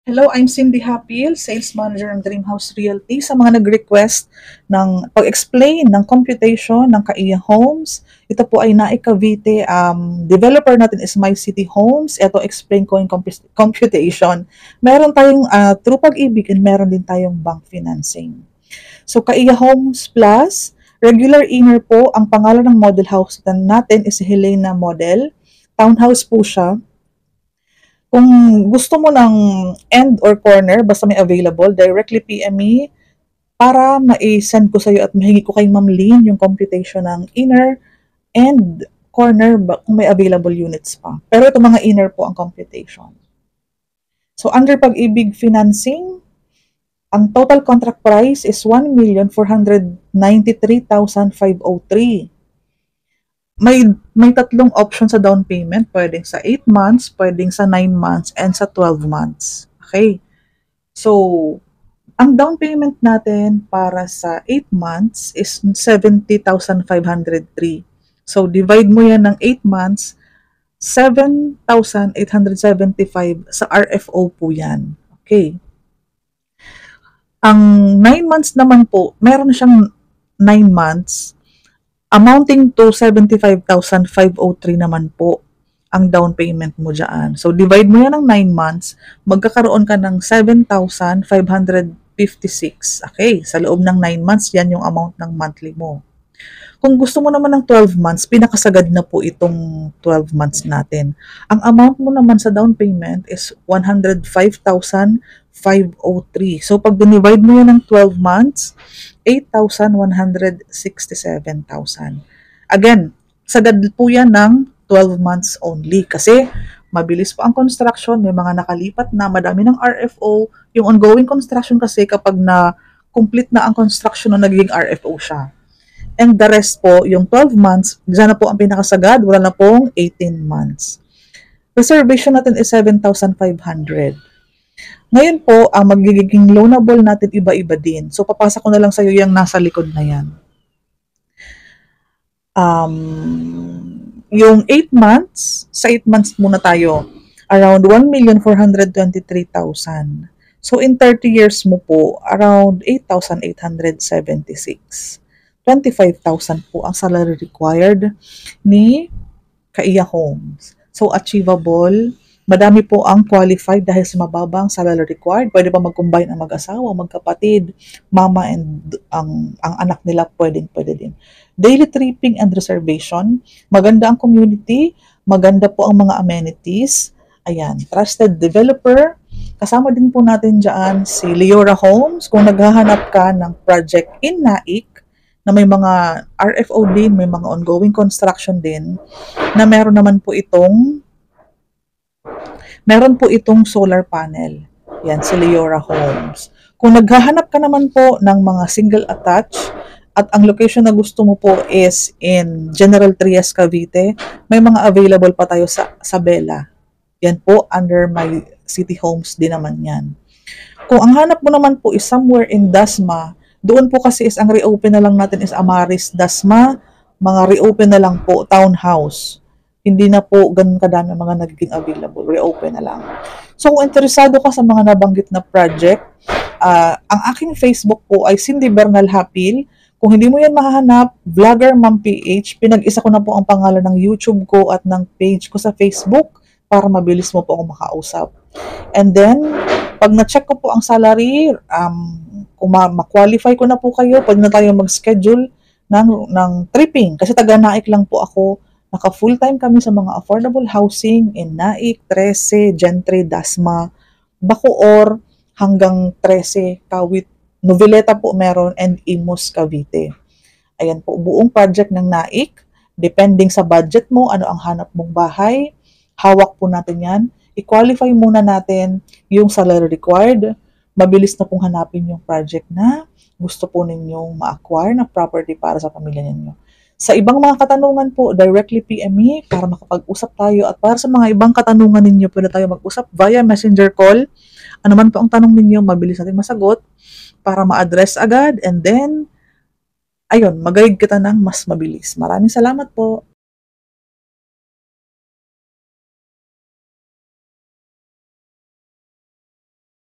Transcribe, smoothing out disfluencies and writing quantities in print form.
Hello, I'm Cindy Hapil, Sales Manager ng Dreamhouse Realty. Sa mga nag-request ng pag-explain ng computation ng Kaiya Homes, ito po ay Naik Cavite. Developer natin is My City Homes. Ito, explain ko yung computation. Meron tayong True Pag-ibig and meron din tayong bank financing. So, Kaiya Homes Plus, regular inner po, ang pangalan ng model house natin is Helena Model. Townhouse po siya. Kung gusto mo ng end or corner, basta may available, directly PM me para ma-send ko sa'yo at mahingi ko kay Ma'am Lynn yung computation ng inner and corner kung may available units pa. Pero ito mga inner po ang computation. So under Pag-ibig Financing, ang total contract price is 1,493,503. May tatlong option sa down payment, pwedeng sa 8 months, pwedeng sa 9 months, and sa 12 months. Okay? So, ang down payment natin para sa 8 months is 70,503. So, divide mo yan ng 8 months, 7,875 sa RFO po yan. Okay. Ang 9 months naman po, meron siyang 9 months, amounting to 75,503 naman po ang down payment mo dyan. So, divide mo yan ng 9 months, magkakaroon ka ng 7,556. Okay, sa loob ng 9 months, yan yung amount ng monthly mo. Kung gusto mo naman ng 12 months, pinakasagad na po itong 12 months natin. Ang amount mo naman sa down payment is 105,503. So, pag divide mo yan ng 12 months, 8,167,000. Again, sagad po yan ng 12 months only kasi mabilis po ang construction, may mga nakalipat na, madami ng RFO. Yung ongoing construction kasi kapag na complete na ang construction na nagiging RFO siya. And the rest po, yung 12 months, dyan na po ang pinakasagad, wala na pong 18 months. Reservation natin is 7,500. Ngayon po, ang magiging loanable natin iba-iba din. So, papasa ko na lang sa'yo yung nasa likod na yan. Yung 8 months, sa 8 months muna tayo, around 1,423,000. So, in 30 years mo po, around 8,876. 25,000 po ang salary required ni Kaiya Homes. So, achievable. Madami po ang qualified dahil sa mababang salary required. Pwede pa mag-combine ang mag-asawa, magkapatid, mama and ang anak nila pwede din. Daily tripping and reservation. Maganda ang community. Maganda po ang mga amenities. Ayan, trusted developer. Kasama din po natin dyan si Leora Homes. Kung naghahanap ka ng project in Naik, na may mga RFO din, may mga ongoing construction din, na meron po itong solar panel. Yan, si Leora Homes. Kung naghahanap ka naman po ng mga single attach, at ang location na gusto mo po is in General Trias, Cavite, may mga available pa tayo sa Sabela. Yan po, under My City Homes din naman yan. Kung ang hanap mo naman po is somewhere in Dasma, doon po kasi is ang reopen na lang natin is Amaris, Dasma, mga reopen na lang po, townhouse. Hindi na po ganun kadami mga nagiging available, reopen na lang. So kung interesado ka sa mga nabanggit na project, ang aking Facebook po ay Cindy Bernal Hapil. Kung hindi mo yan mahahanap, Vlogger Ma'am PH, pinag-isa ko na po ang pangalan ng YouTube ko at ng page ko sa Facebook para mabilis mo po ako makausap. And then, pag na-check ko po ang salary, kung ma-qualify ko na po kayo, pwede na tayo mag-schedule ng tripping. Kasi taga-Naik lang po ako. Naka-full-time kami sa mga affordable housing in Naik, 13, Gentry, Dasma, Bacoor, hanggang 13, Kawit, Noveleta po meron, and Imus, Cavite. Ayan po, buong project ng Naik. Depending sa budget mo, ano ang hanap mong bahay, hawak po natin yan. I-qualify muna natin yung salary required. Mabilis na pong hanapin yung project na gusto po ninyong ma-acquire na property para sa pamilya ninyo. Sa ibang mga katanungan po, directly PM me para makapag-usap tayo. At para sa mga ibang katanungan ninyo, pwede tayo mag-usap via messenger call. Ano man po ang tanong ninyo, mabilis natin masagot para ma-address agad. And then, ayun, mag-guide kita ng mas mabilis. Maraming salamat po.